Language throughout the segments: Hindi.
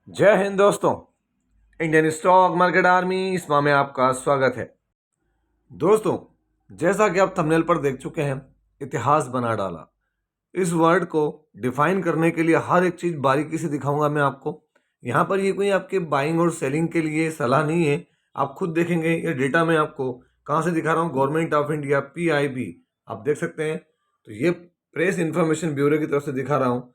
जय हिंद दोस्तों। इंडियन स्टॉक मार्केट आर्मी इसमा में आपका स्वागत है। दोस्तों, जैसा कि आप थंबनेल पर देख चुके हैं, इतिहास बना डाला। इस वर्ड को डिफाइन करने के लिए हर एक चीज़ बारीकी से दिखाऊंगा मैं आपको। यहाँ पर ये कोई आपके बाइंग और सेलिंग के लिए सलाह नहीं है। आप खुद देखेंगे ये डेटा मैं आपको कहाँ से दिखा रहा हूँ, गवर्नमेंट ऑफ इंडिया PIB, आप देख सकते हैं। तो ये प्रेस इंफॉर्मेशन ब्यूरो की तरफ से दिखा रहा हूँ।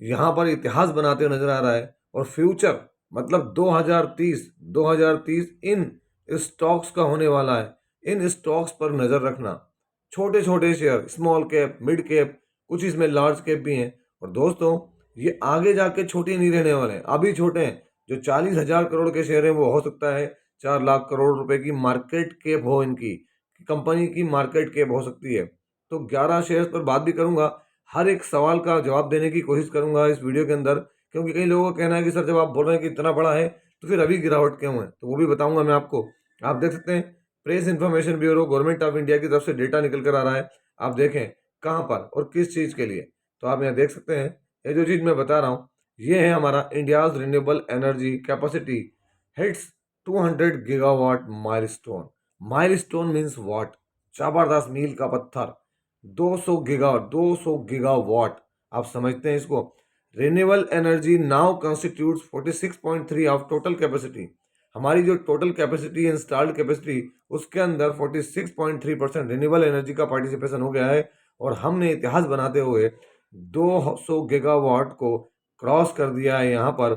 यहाँ पर इतिहास बनाते हुए नजर आ रहा है और फ्यूचर मतलब 2030 इन स्टॉक्स का होने वाला है। इन स्टॉक्स पर नज़र रखना। छोटे छोटे share, small cap, mid cap, कुछ इसमें लार्ज कैप भी हैं। और दोस्तों, ये आगे जाके छोटे नहीं रहने वाले हैं, अभी छोटे हैं। जो 40,000 करोड़ के शेयर हैं वो हो सकता है 4 लाख करोड़ रुपए की मार्केट कैप हो, इनकी कंपनी की मार्केट कैप हो सकती है। तो 11 शेयर्स पर बात भी करूंगा, हर एक सवाल का जवाब देने की कोशिश करूंगा इस वीडियो के अंदर। क्योंकि कई लोगों का कहना है कि सर, जब आप बोल रहे हैं कि इतना बड़ा है तो फिर अभी गिरावट क्यों है, तो वो भी बताऊंगा मैं आपको। आप देख सकते हैं, press information bureau government of India की तरफ से डेटा निकल कर आ रहा है। आप देखें कहाँ पर और किस चीज़ के लिए। तो आप यहाँ देख सकते हैं, ये जो चीज़ मैं बता रहा हूँ ये है हमारा India's renewable energy capacity hits 200 gigawatt milestone. Milestone means what, जबरदस्त मील का पत्थर। 200 गीगावाट, आप समझते हैं इसको। Renewable energy now constitutes 46.3 of total capacity. हमारी जो टोटल कैपेसिटी, इंस्टॉल्ड कैपेसिटी, उसके अंदर 46.3% रिन्यूएबल एनर्जी का पार्टिसिपेशन हो गया है। और हमने इतिहास बनाते हुए 200 गीगावाट को क्रॉस कर दिया है। यहाँ पर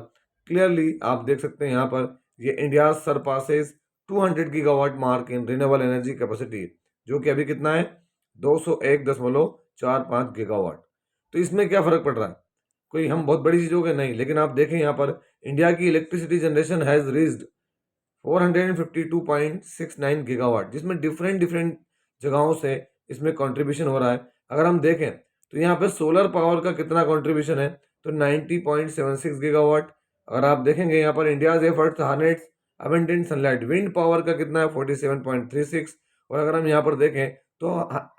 क्लियरली आप देख सकते हैं, यहाँ पर ये India surpasses 200 gigawatt mark in renewable energy capacity, जो कि अभी कितना है 201.45 गीगावाट। तो इसमें क्या फर्क पड़ रहा है, कोई हम बहुत बड़ी चीज हो गए नहीं। लेकिन आप देखें यहाँ पर इंडिया की electricity generation has reached 452.69 gigawatt, जिसमें डिफरेंट डिफरेंट जगहों से इसमें कंट्रीब्यूशन हो रहा है। अगर हम देखें तो यहाँ पे सोलर पावर का कितना कंट्रीब्यूशन है, तो 90.76 गीगावाट। अगर आप देखेंगे यहाँ पर India's efforts harnesses abundant sunlight, wind power का कितना है 47.36। और अगर हम यहाँ पर देखें तो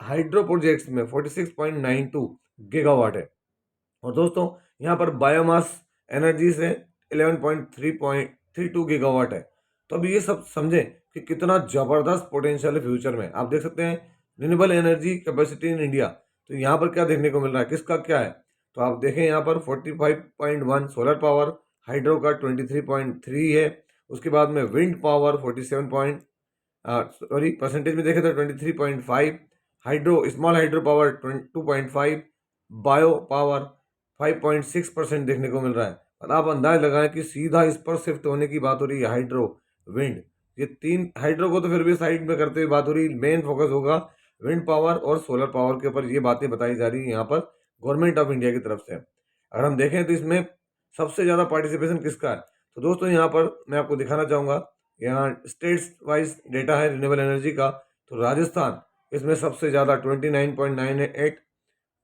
हाइड्रो प्रोजेक्ट्स में 46.92 गीगावाट है। और दोस्तों, यहाँ पर बायोमास एनर्जी से 11.32 गीगावाट है। तो अब ये सब समझें कि कितना जबरदस्त पोटेंशियल है फ्यूचर में। आप देख सकते हैं renewable energy capacity in India. तो यहाँ पर क्या देखने को मिल रहा है, किसका क्या है, तो आप देखें यहाँ पर 45.1 सोलर पावर, हाइड्रो का 23.3 है। उसके बाद में wind power 47 point, sorry percentage में देखें तो 23.5, hydro small hydro power 2.5, bio power 5.6% देखने को मिल रहा है। और आप अंदाज लगाएं कि सीधा इस पर शिफ्ट होने की बात हो रही है, हाइड्रो, विंड, ये तीन। हाइड्रो को तो फिर भी साइड में करते हुए बात हो रही है, मेन फोकस होगा विंड पावर और सोलर पावर के ऊपर। ये बातें बताई जा रही है यहाँ पर गवर्नमेंट ऑफ इंडिया की तरफ से। अगर हम देखें तो इसमें सबसे ज़्यादा पार्टिसिपेशन किसका है, तो दोस्तों यहाँ पर मैं आपको दिखाना चाहूँगा, यहाँ स्टेट्स वाइज डेटा है रिन्यूएबल एनर्जी का। तो राजस्थान इसमें सबसे ज़्यादा 29.98,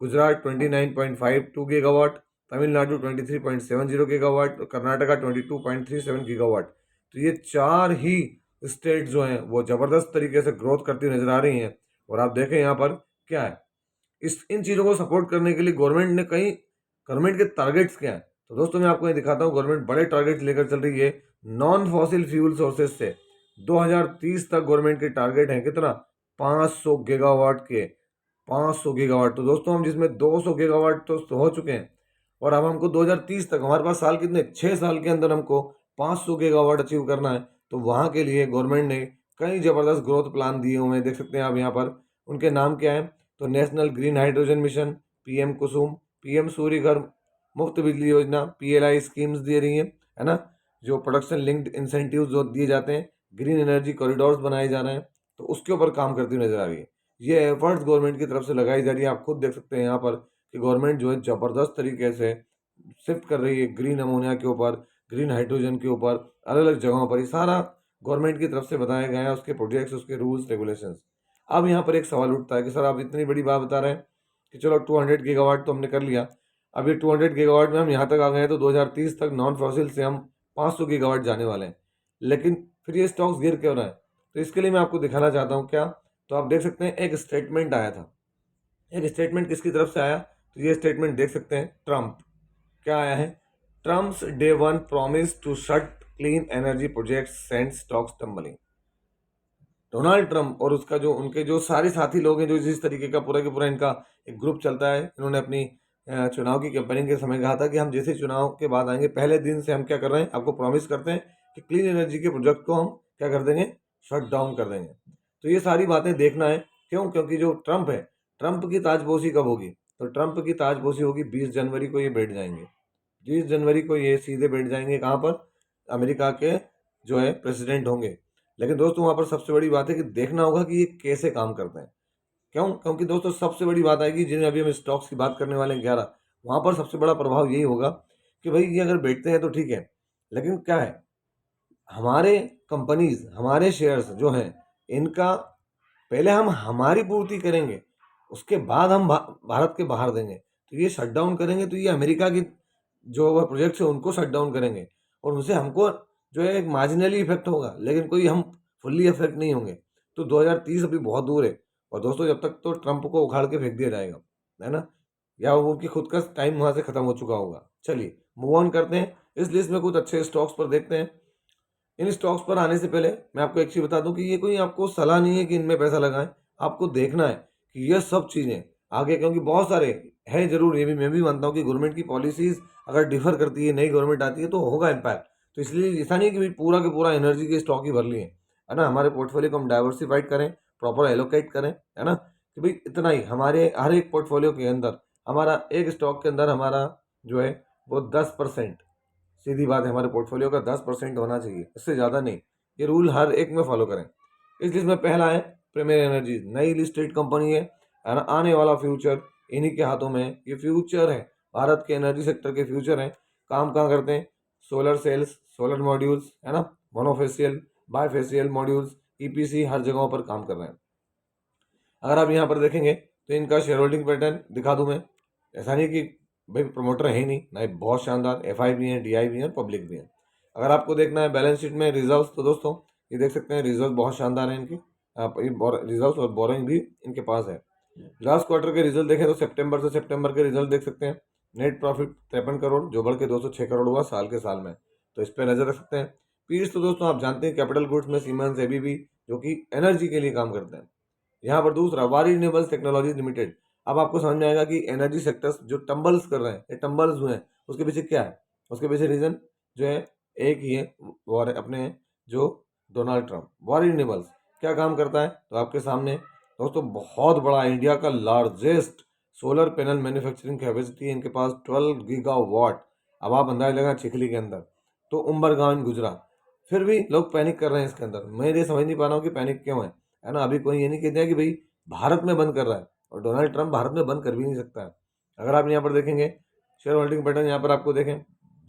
Gujarat 29.52 gigawatt, Tamil Nadu 23.70 gigawatt, Karnataka 22.37 gigawatt. तो ये चार ही स्टेट जो हैं वो ज़बरदस्त तरीके से ग्रोथ करती नजर आ रही हैं। और आप देखें यहाँ पर क्या है, इस इन चीज़ों को सपोर्ट करने के लिए गवर्नमेंट के टारगेट्स क्या हैं। तो दोस्तों मैं आपको ये दिखाता हूँ, गवर्नमेंट बड़े टारगेट्स लेकर चल रही है नॉन फॉसिल फ्यूल सोर्सेज से। 2030 तक गवर्नमेंट के टारगेट हैं कितना, 500 गीगावाट के, 500 गीगावाट। तो दोस्तों हम जिसमें 200 गीगावाट तो हो चुके हैं, और अब हमको 2030 तक, हमारे पास साल कितने, 6 साल के अंदर हमको 500 गीगावाट अचीव करना है। तो वहाँ के लिए गवर्नमेंट ने कई ज़बरदस्त ग्रोथ प्लान दिए हुए हैं, देख सकते हैं आप यहाँ पर। उनके नाम क्या है, तो national green hydrogen mission, PM कुसुम, PM सूर्य घर मुफ्त बिजली योजना, PLI स्कीम्स दे रही है ना, जो प्रोडक्शन लिंक्ड इंसेंटिव जो दिए जाते हैं, ग्रीन एनर्जी कॉरिडोर्स बनाए जा रहे हैं, तो उसके ऊपर काम करती हुई नजर आ रही है। ये एफर्ट्स गवर्नमेंट की तरफ से लगाई जा रही है। आप खुद देख सकते हैं यहाँ पर कि गवर्नमेंट जो है ज़बरदस्त तरीके से शिफ्ट कर रही है ग्रीन अमोनिया के ऊपर, ग्रीन हाइड्रोजन के ऊपर, अलग अलग जगहों पर। ये सारा गवर्नमेंट की तरफ से बताया गया है, उसके प्रोजेक्ट्स, उसके रूल्स रेगुलेशंस। अब यहाँ पर एक सवाल उठता है कि सर आप इतनी बड़ी बात बता रहे हैं कि चलो 200 गीगावाट तो हमने कर लिया, अब ये 200 गीगावाट में हम यहाँ तक आ गए हैं, तो 2030 तक नॉन फॉसिल से हम 500 गीगावाट जाने वाले हैं। लेकिन फिर ये स्टॉक्स गिर क्यों रहा है, तो इसके लिए मैं आपको दिखाना चाहता हूँ क्या। तो आप देख सकते हैं एक स्टेटमेंट आया था। एक स्टेटमेंट किसकी तरफ से आया, तो ये स्टेटमेंट देख सकते हैं, ट्रम्प क्या आया है, Trump's day one promise to shut clean energy projects send stocks tumbling. Donald Trump और उसका जो उनके जो सारे साथी लोग हैं, जो जिस तरीके का पूरा इनका एक ग्रुप चलता है, इन्होंने अपनी चुनाव की कैंपेनिंग के समय कहा था कि हम जैसे चुनाव के बाद आएंगे पहले दिन से हम क्या कर रहे हैं, आपको प्रॉमिस करते हैं कि क्लीन एनर्जी के प्रोजेक्ट को हम क्या कर देंगे, शट डाउन कर देंगे। तो ये सारी बातें देखना है। क्यों? क्योंकि जो ट्रम्प है, ट्रम्प की ताजपोशी कब होगी? तो ट्रम्प की ताजपोशी होगी 20 जनवरी को। ये बैठ जाएंगे 20 जनवरी को, ये सीधे बैठ जाएंगे कहाँ पर? अमेरिका के जो है प्रेसिडेंट होंगे। लेकिन दोस्तों वहाँ पर सबसे बड़ी बात है कि देखना होगा कि ये कैसे काम करते हैं। क्यों? क्योंकि दोस्तों सबसे बड़ी बात आएगी, जिन्हें अभी हम स्टॉक्स की बात करने वाले हैं 11, वहाँ पर सबसे बड़ा प्रभाव यही होगा कि भाई ये अगर बैठते हैं तो ठीक है, लेकिन क्या है, हमारे कंपनीज, हमारे शेयर्स जो हैं, इनका पहले हम हमारी पूर्ति करेंगे, उसके बाद हम भारत के बाहर देंगे। तो ये शट डाउन करेंगे तो ये अमेरिका की जो वह प्रोजेक्ट्स है उनको शट डाउन करेंगे, और उनसे हमको जो है एक मार्जिनली इफेक्ट होगा, लेकिन कोई हम फुल्ली इफेक्ट नहीं होंगे। तो 2030 अभी बहुत दूर है, और दोस्तों जब तक तो ट्रंप को उखाड़ के फेंक दिया जाएगा, है ना, या वो उनकी खुद का टाइम वहाँ से खत्म हो चुका होगा। चलिए मूव ऑन करते हैं, इस लिस्ट में कुछ अच्छे स्टॉक्स पर देखते हैं। इन स्टॉक्स पर आने से पहले मैं आपको एक चीज़ बता दूं कि ये कोई आपको सलाह नहीं है कि इनमें पैसा लगाएं। आपको देखना है कि ये सब चीज़ें आगे, क्योंकि बहुत सारे हैं जरूर, ये भी मैं भी मानता हूँ कि गवर्नमेंट की पॉलिसीज अगर डिफर करती है, नई गवर्नमेंट आती है तो होगा इम्पैक्ट। तो इसलिए ऐसा नहीं कि भाई पूरा के पूरा एनर्जी के स्टॉक ही भर लिए, है ना। हमारे पोर्टफोलियो को हम डाइवर्सिफाइड करें, प्रॉपर एलोकेट करें, है ना, कि भाई इतना ही हमारे हर एक पोर्टफोलियो के अंदर, हमारा एक स्टॉक के अंदर हमारा जो है वो 10%, सीधी बात है, हमारे पोर्टफोलियो का 10% होना चाहिए, इससे ज़्यादा नहीं। ये रूल हर एक में फॉलो करें। इस लिस्ट में पहला है प्रीमियर एनर्जी, नई लिस्टेड कंपनी है ना, आने वाला फ्यूचर इन्हीं के हाथों में है। ये फ्यूचर है, भारत के एनर्जी सेक्टर के फ्यूचर हैं। काम कहाँ करते हैं? सोलर सेल्स, सोलर मॉड्यूल्स, है ना, मोनोफेशियल, बायफेशियल मॉड्यूल्स, ईपीसी, हर जगहों पर काम कर रहे हैं। अगर आप यहाँ पर देखेंगे तो इनका शेयर होल्डिंग पैटर्न दिखा दूँ मैं। ऐसा नहीं कि भाई प्रमोटर है ही नहीं, नहीं, बहुत शानदार एफआई भी हैं, डीआई भी हैं, पब्लिक भी हैं। अगर आपको देखना है बैलेंस शीट में रिजर्व्स, तो दोस्तों ये देख सकते हैं रिजर्व बहुत शानदार है इनकी। आप ये रिजर्व्स और बोरिंग भी इनके पास है। लास्ट क्वार्टर के रिजल्ट देखें तो सितंबर से सितंबर के रिजल्ट देख सकते हैं। नेट प्रॉफिट 53 करोड़, जो बढ़ के 206 करोड़ हुआ साल के साल में, तो इस पर नजर रख सकते हैं। पीस तो दोस्तों आप जानते हैं, कैपिटल गुड्स में सीमेंस, एबीबी, जो कि एनर्जी के लिए काम करते हैं। यहाँ पर दूसरा वारी रिन्यूएबल्स टेक्नोलॉजीज लिमिटेड। अब आपको समझ में आएगा कि एनर्जी सेक्टर्स जो टम्बल्स कर रहे हैं, ये टम्बल्स हुए हैं, उसके पीछे क्या है? उसके पीछे रीजन जो है एक ही है, वो है अपने जो डोनाल्ड ट्रंप। वारी रिन्यूएबल्स क्या काम करता है? तो आपके सामने दोस्तों बहुत बड़ा, इंडिया का largest solar panel manufacturing capacity है इनके पास, 12 गीगावाट। अब आप अंदाजा लगा चिखली के अंदर, तो उम्बरगांव इन गुजरात। फिर भी लोग पैनिक कर रहे हैं इसके अंदर। मैं ये समझ नहीं पा रहा हूँ कि पैनिक क्यों है ना। अभी कोई ये नहीं कहते हैं कि भाई भारत में बंद कर रहा है, और डोनाल्ड ट्रंप भारत में बंद कर भी नहीं सकता है। अगर आप यहाँ पर देखेंगे शेयर होल्डिंग पैटर्न, यहाँ पर आपको देखें,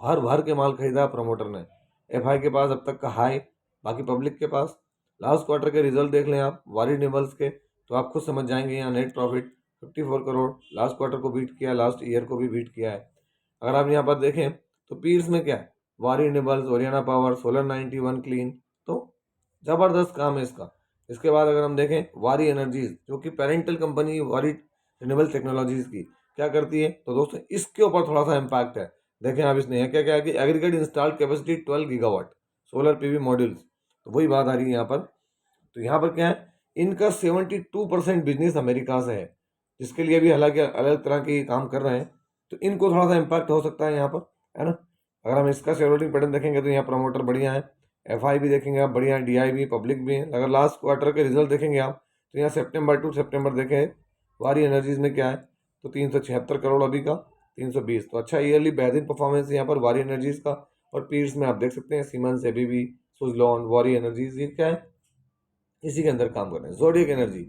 भर भर के माल खरीदा प्रमोटर ने। एफआई के पास अब तक का हाई, बाकी पब्लिक के पास। लास्ट क्वार्टर के रिजल्ट देख लें आप वारी निबल्स के, तो आप खुद समझ जाएंगे। यहाँ net profit 54 crore, last quarter को बीट किया, लास्ट ईयर को भी बीट किया है। अगर आप यहाँ पर देखें तो पीर्स में क्या है, वारी nibbles, Haryana power, solar 91 clean, तो जबरदस्त काम है इसका। इसके बाद अगर हम देखें वारी एनर्जीज, जो कि पेरेंटल कंपनी वारी रिन्यूएबल टेक्नोलॉजीज की, क्या करती है? तो दोस्तों इसके ऊपर थोड़ा सा इम्पैक्ट है। देखें आप, इसने क्या क्या कि aggregate installed capacity 12 gigawatt solar PV modules, तो वही बात आ रही है यहाँ पर। तो यहाँ पर क्या है, इनका 72% बिजनेस अमेरिका से है, जिसके लिए भी हालांकि अलग तरह के काम कर रहे हैं, तो इनको थोड़ा सा इम्पैक्ट हो सकता है यहाँ पर, है ना। अगर हम इसका शेयर होल्डिंग पैटर्न देखेंगे तो यहाँ प्रमोटर बढ़िया है, एफआई भी देखेंगे आप बढ़िया है, डीआई भी, पब्लिक भी है। अगर लास्ट क्वार्टर के रिजल्ट देखेंगे आप, तो यहाँ सितंबर टू सितंबर देखें वारी एनर्जीज में क्या है, तो 376 करोड़ अभी का 320, तो अच्छा ईयरली बेहतरीन परफॉर्मेंस यहाँ पर वारी एनर्जीज का। और पीर्स में आप देख सकते हैं सीमेंस, एबीबी, सुजलॉन, वारी एनर्जीज, ये क्या है, इसी के अंदर काम कर रहे हैं। Zodiac energy,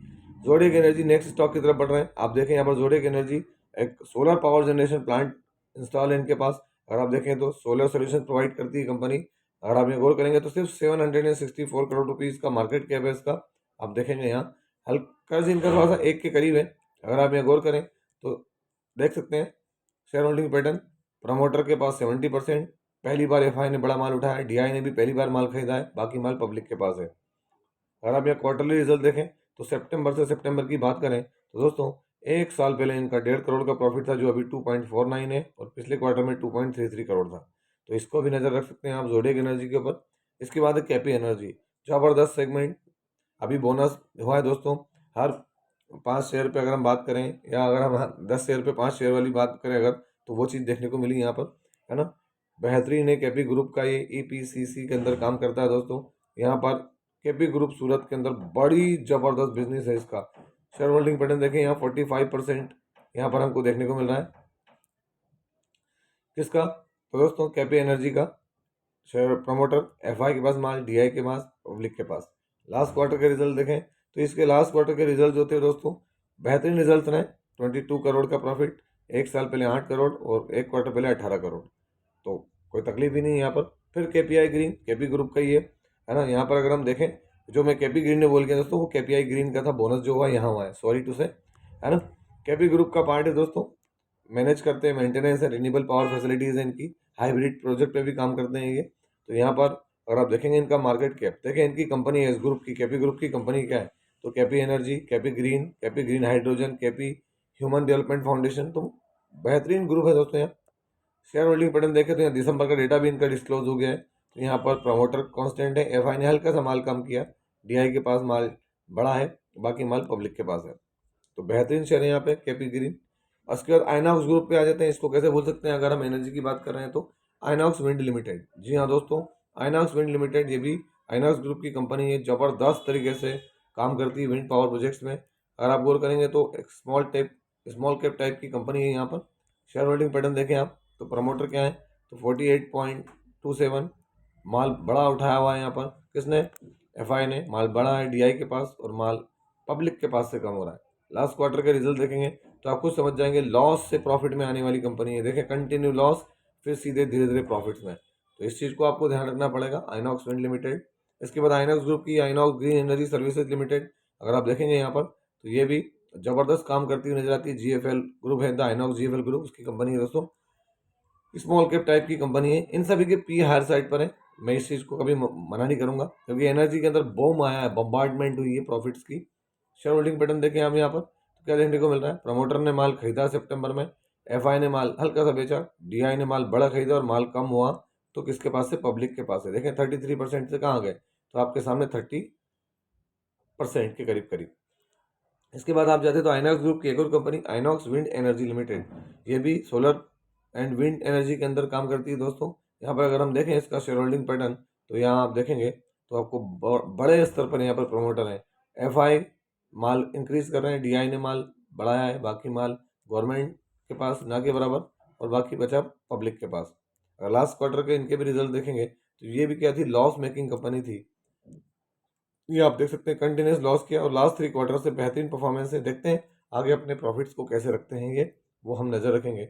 zodiac energy next stock की तरफ बढ़ रहे हैं। आप देखें यहाँ पर जोडियक एनर्जी एक solar power generation plant install है इनके पास। अगर आप देखें तो सोलर सोल्यूशन प्रोवाइड करती है कंपनी। अगर आप ये गौर करेंगे तो सिर्फ 764 करोड़ रुपीज़ का मार्केट कैप है इसका। आप देखेंगे यहाँ हल्का से इनका थोड़ा सा एक के करीब है। अगर आप यहाँ गौर करें तो देख सकते हैं शेयर होल्डिंग पैटर्न, प्रमोटर के पास 70%, पहली बार एफआई ने बड़ा माल उठाया है, डीआई ने भी पहली बार माल खरीदा है, बाकी माल पब्लिक के पास है। अगर आप यहाँ क्वार्टरली रिजल्ट देखें तो सितंबर से सितंबर की बात करें तो दोस्तों एक साल पहले इनका 1.5 करोड़ का प्रॉफिट था, जो अभी 2.49 है, और पिछले क्वार्टर में 2.33 करोड़ था। तो इसको भी नज़र रख सकते हैं आप जोडियक एनर्जी के ऊपर। इसके बाद है केपी एनर्जी, ज़बरदस्त सेगमेंट, अभी बोनस हुआ है दोस्तों। हर 5 शेयर पे अगर हम बात करें, या अगर हम 10 शेयर पे 5 शेयर वाली बात करें अगर, तो वो चीज़ देखने को मिली यहाँ पर, है ना। बेहतरीन है, केपी ग्रुप का ये ईपीसीसी के अंदर काम करता है दोस्तों। यहाँ पर केपी ग्रुप सूरत के अंदर बड़ी ज़बरदस्त बिजनेस है इसका। शेयर होल्डिंग पैटर्न देखें यहाँ 45% यहाँ पर हमको देखने को मिल रहा है। किसका? तो दोस्तों केपी एनर्जी का शेयर प्रमोटर, एफआई के पास माल, डीआई के पास, पब्लिक के पास। लास्ट क्वार्टर के रिजल्ट देखें तो इसके लास्ट क्वार्टर के रिजल्ट जो थे दोस्तों, बेहतरीन रिजल्ट रहे। 22 करोड़ का प्रॉफिट, एक साल पहले 8 करोड़ और एक क्वार्टर पहले 18 करोड़, तो कोई तकलीफ ही नहीं यहाँ पर। फिर केपीआई ग्रीन, केपी ग्रुप का ही है ना। यहाँ पर अगर हम देखें, जो मैं केपी ग्रीन ने बोल गया दोस्तों, वो केपीआई ग्रीन का था। बोनस जो हुआ यहाँ हुआ है, सॉरी टू से, है ना। केपी ग्रुप का पार्ट है दोस्तों, मैनेज करते हैं, मेंटेनेंस है, रिन्यूएबल पावर फैसिलिटीज़ है इनकी, हाइब्रिड प्रोजेक्ट पे भी काम करते हैं ये। तो यहाँ पर अगर आप देखेंगे इनका मार्केट कैप, देखें इनकी कंपनी है इस ग्रुप की, केपी ग्रुप की कंपनी क्या है, तो KP energy, KP green hydrogen, KP human development foundation. तो बेहतरीन ग्रुप है दोस्तों। यहाँ शेयर होल्डिंग पैटर्न देखें तो यहाँ दिसंबर का डेटा भी इनका डिस्क्लोज हो गया है। तो यहाँ पर प्रमोटर कांस्टेंट है, एफआई ने हल्का सा माल कम किया, डीआई के पास माल बड़ा है, बाकी माल पब्लिक के पास है। तो बेहतरीन शेयर है यहाँ पे केपी ग्रीन। उसके बाद आइनॉक्स ग्रुप पे आ जाते हैं, इसको कैसे भूल सकते हैं अगर हम एनर्जी की बात कर रहे हैं तो। आइनॉक्स विंड लिमिटेड, जी हाँ दोस्तों, आइनॉक्स विंड लिमिटेड ये भी आइनॉक्स ग्रुप की कंपनी है, ज़बरदस्त तरीके से काम करती है विंड पावर प्रोजेक्ट्स में। अगर आप गौर करेंगे तो एक स्मॉल कैप टाइप की कंपनी है यहाँ पर। शेयर होल्डिंग पैटर्न देखें आप, तो प्रमोटर क्या है, तो 48.27, माल बड़ा उठाया हुआ है यहाँ पर। किसने? एफआई ने। माल बड़ा है डीआई के पास और माल पब्लिक के पास से कम हो रहा है। लास्ट क्वार्टर के रिजल्ट देखेंगे तो आप खुद समझ जाएंगे, लॉस से प्रॉफिट में आने वाली कंपनी है। देखें कंटिन्यू लॉस, फिर सीधे धीरे धीरे प्रॉफिट्स में। तो इस चीज़ को आपको ध्यान रखना पड़ेगा। INOX wind limited. इसके बाद आइनॉक्स ग्रुप की INOX green energy services limited, अगर आप देखेंगे यहाँ पर, तो ये भी ज़बरदस्त काम करती हुई नजर आती है। जीएफएल ग्रुप है, द आइनॉक्स जीएफएल ग्रुप उसकी कंपनी है दोस्तों, स्मॉल कैप टाइप की कंपनी है। इन सभी के पी हायर साइड पर है। मैं इस चीज़ को कभी मना नहीं करूंगा, क्योंकि एनर्जी के अंदर बूम आया है, बम्बार्डमेंट हुई है प्रॉफिट्स की। शेयर होल्डिंग पैटर्न देखें हम यहाँ पर, तो क्या देखने को मिल रहा है, प्रमोटर ने माल खरीदा सितंबर में, एफआई ने माल हल्का सा बेचा, डीआई ने माल बड़ा खरीदा और माल कम हुआ, तो किसके पास से? पब्लिक के पास है। देखें 33% से कहाँ गए, तो आपके सामने 30% के करीब करीब। इसके बाद आप जाते तो आइनॉक्स ग्रुप की एक और company, INOX wind energy limited, ये भी सोलर एंड विंड एनर्जी के अंदर काम करती है दोस्तों। यहाँ पर अगर हम देखें इसका शेयर होल्डिंग पैटर्न, तो यहाँ आप देखेंगे तो आपको बड़े स्तर पर यहाँ पर प्रमोटर है। एफआई माल इंक्रीज कर रहे हैं, डीआई ने माल बढ़ाया है, बाकी माल गवर्नमेंट के पास ना के बराबर, और बाकी बचा पब्लिक के पास। अगर लास्ट क्वार्टर के इनके भी रिजल्ट देखेंगे तो ये भी क्या थी, लॉस मेकिंग कंपनी थी। ये आप देख सकते हैं कंटिन्यूस लॉस किया, और लास्ट 3 क्वार्टर से बेहतरीन परफॉर्मेंस है। देखते हैं आगे अपने प्रॉफिट्स को कैसे रखते हैं, ये वो हम नज़र रखेंगे।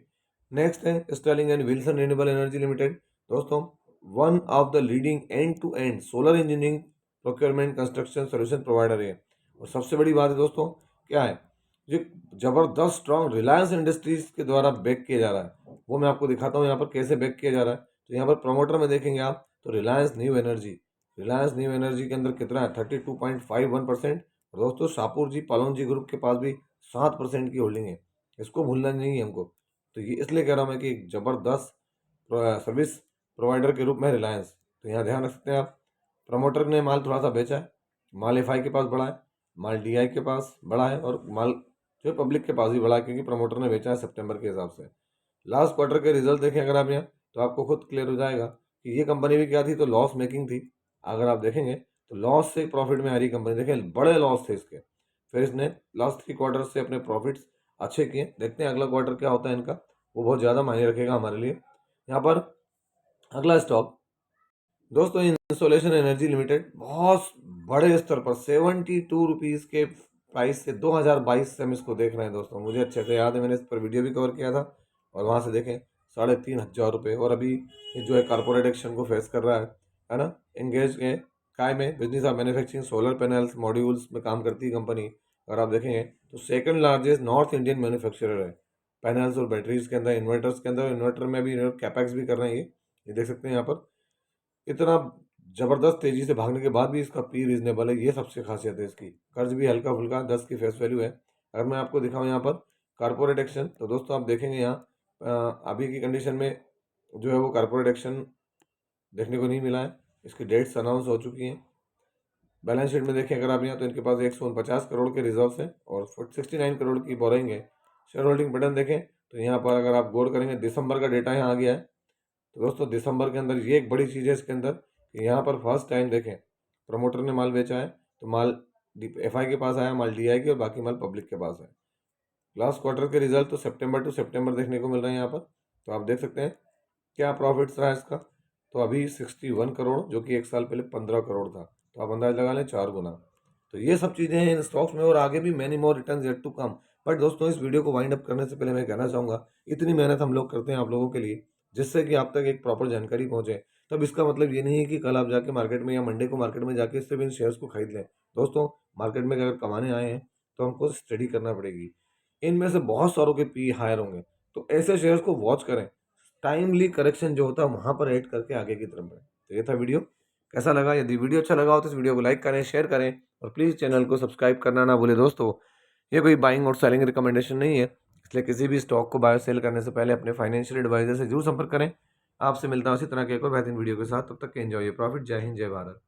नेक्स्ट है Sterling and Wilson renewable energy limited. दोस्तों, one of the leading end to end solar engineering procurement construction solution provider है। और सबसे बड़ी बात है दोस्तों, क्या है, जो जबरदस्त स्ट्रॉन्ग रिलायंस इंडस्ट्रीज के द्वारा बैक किया जा रहा है, वो मैं आपको दिखाता हूँ यहाँ पर कैसे बैक किया जा रहा है। तो यहाँ पर प्रमोटर में देखेंगे आप, तो रिलायंस न्यू एनर्जी के अंदर कितना है, 32.51%। और दोस्तों शाहपुर जी पालोन जी ग्रुप के पास भी 7% की होल्डिंग है, इसको भूलना नहीं है हमको। तो ये इसलिए कह रहा हूँ मैं कि ज़बरदस्त सर्विस प्रोवाइडर के रूप में रिलायंस। तो यहाँ ध्यान रख सकते हैं आप। प्रमोटर ने माल थोड़ा सा बेचा है, माल एफआई के पास बड़ा है, माल डीआई के पास बड़ा है, और माल जो पब्लिक के पास भी बड़ा है, क्योंकि प्रमोटर ने बेचा है सितंबर के हिसाब से। लास्ट क्वार्टर के रिजल्ट देखें अगर आप यहाँ, तो आपको खुद क्लियर हो जाएगा कि ये कंपनी भी क्या थी, तो लॉस मेकिंग थी। अगर आप देखेंगे तो लॉस से प्रॉफिट में आ रही कंपनी, देखें बड़े लॉस थे इसके, फिर इसने लास्ट 3 क्वार्टर से अपने प्रॉफिट्स अच्छे किए। देखते हैं अगला क्वार्टर क्या होता है इनका, वो बहुत ज़्यादा मायने रखेगा हमारे लिए। यहाँ पर अगला स्टॉक दोस्तों, इंसोलेशन एनर्जी लिमिटेड, बहुत बड़े स्तर पर 72 रुपीज़ के प्राइस से 2022 से हम इसको देख रहे हैं दोस्तों। मुझे अच्छे से याद है, मैंने इस पर वीडियो भी कवर किया था, और वहाँ से देखें 3,500 रुपये। और अभी ये जो है कारपोरेट एक्शन को फेस कर रहा है ना। एंगेज है काय में, business of manufacturing solar panels modules में काम करती है कंपनी। अगर आप देखेंगे तो second largest north Indian manufacturer है पैनल्स और बैटरीज के अंदर, इन्वर्टर्स के अंदर। इन्वर्टर में भी कैपेक्स भी कर रहे हैं ये देख सकते हैं यहाँ पर। इतना ज़बरदस्त तेज़ी से भागने के बाद भी इसका पी रीजनेबल है, ये सबसे खासियत है इसकी। कर्ज भी हल्का फुल्का 10 की फेस वैल्यू है। अगर मैं आपको दिखाऊँ यहाँ पर कारपोरेट एक्शन, तो दोस्तों आप देखेंगे यहाँ अभी की कंडीशन में जो है वो कॉर्पोरेट एक्शन देखने को नहीं मिला है। इसकी डेट्स अनाउंस हो चुकी हैं। बैलेंस शीट में देखें अगर आप यहाँ, तो इनके पास 149 करोड़ के रिजर्व्स हैं और 69 करोड़ की बोरिंग है। शेयर होल्डिंग पैटर्न देखें तो यहाँ पर अगर आप गौर करेंगे, दिसंबर का डेटा यहाँ आ गया है। तो दोस्तों दिसंबर के अंदर ये एक बड़ी चीज़ है इसके अंदर कि यहाँ पर फर्स्ट टाइम देखें प्रमोटर ने माल बेचा है, तो माल एफआई के पास आया, माल डीआई के, और बाकी माल पब्लिक के पास है। लास्ट क्वार्टर के रिजल्ट तो सितंबर टू सितंबर देखने को मिल रहे हैं यहाँ पर। तो आप देख सकते हैं क्या प्रॉफिट्स रहा है इसका। तो अभी 61 करोड़, जो कि एक साल पहले 15 करोड़ था। तो आप अंदाज लगा लें 4 गुना। तो ये सब चीज़ें हैं इन स्टॉक्स में, और आगे भी many more return yet to come. But दोस्तों इस वीडियो को वाइंड अप करने से पहले मैं कहना चाहूँगा, इतनी मेहनत हम लोग करते हैं आप लोगों के लिए, जिससे कि आप तक एक प्रॉपर जानकारी पहुँचे। तब इसका मतलब ये नहीं है कि कल आप जाके मार्केट में या मंडे को मार्केट में जाके इससे भी इन शेयर्स को खरीद लें। दोस्तों मार्केट में अगर कमाने आए हैं तो हमको स्टडी करना पड़ेगी। इनमें से बहुत सारों के पी हायर होंगे, तो ऐसे शेयर्स को वॉच करें। टाइमली करेक्शन जो होता है वहाँ पर ऐड करके आगे की तरफ बढ़ें। तो ये था वीडियो। कैसा लगा? यदि वीडियो अच्छा लगा हो तो इस वीडियो को लाइक करें, शेयर करें, और प्लीज़ चैनल को सब्सक्राइब करना ना भूलें। दोस्तों ये कोई बाइंग और सेलिंग रिकमेंडेशन नहीं है, इसलिए किसी भी स्टॉक को बाय सेल करने से पहले अपने फाइनेंशियल एडवाइजर से जरूर संपर्क करें। आपसे मिलता हूँ इसी तरह के एक और बेहतरीन वीडियो के साथ। तब तक के एंजॉय योर प्रॉफिट। जय हिंद, जय भारत।